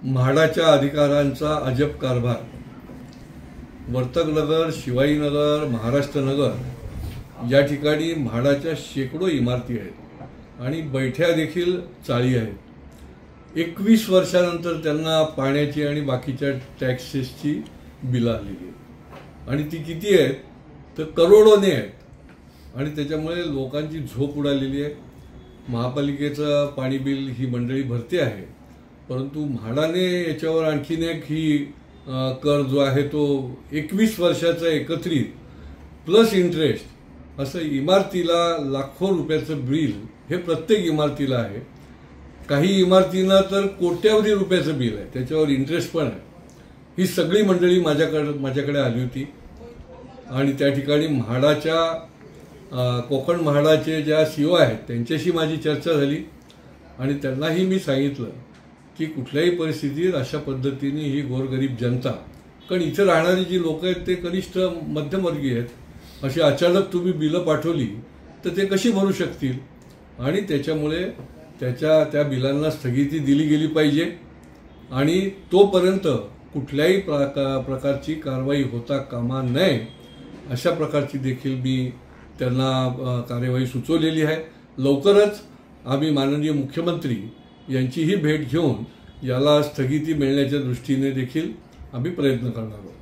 म्हाडाच्या अधिकारांचा अजब कारभार। वर्तकनगर, शिवाजीनगर, महाराष्ट्र नगर या ठिकाणी म्हाडाच्या शेकडो इमारती आहेत आणि बैठ्या देखील चाळी आहेत। 21 वर्षानंतर त्यांना पाण्याची आणि बाकीच्या टॅक्सेसची बिलं आलेली आहेत आणि ती किती आहेत तर करोडोने आहेत आणि त्याच्यामुळे लोकांची झोप उडालेली आहे। महापालिकेचं पाणी बिल ही मंडळी भरते आहे, परंतु म्हाडाने याच्यावर आणखीन एक ही कर जो आहे तो 21 वर्षाचा एकत्रित प्लस इंटरेस्ट असं इमारतीला लाखो रुपयाचं बिल हे प्रत्येक इमारतीला आहे। काही इमारतींना तर कोट्यावधी रुपयाचं बिल आहे, त्याच्यावर इंटरेस्ट पण आहे। ही सगळी मंडळी माझ्याकडे आली होती आणि त्या ठिकाणी म्हाडाच्या कोकण म्हाडाचे ज्या सीओ आहेत त्यांच्याशी माझी चर्चा झाली आणि त्यांनाही मी सांगितलं की कुठल्याही परिस्थितीत अशा पद्धतीने ही गोरगरीब जनता, कारण इथे राहणारी जी लोक आहेत ते कनिष्ठ मध्यमवर्गीय आहेत, अशी अचानक तुम्ही बिलं पाठवली तर ते कशी भरू शकतील आणि त्याच्यामुळे त्या बिलांना स्थगिती दिली गेली पाहिजे आणि तोपर्यंत कुठल्याही प्रकारची कारवाई होता कामा नये अशा प्रकारची देखील मी त्यांना कार्यवाही सुचवलेली आहे। लवकरच आम्ही माननीय मुख्यमंत्री यांचीही भेट घेऊन याला स्थगिती मिळण्याच्या दृष्टीने देखील आम्ही प्रयत्न करणार आहोत।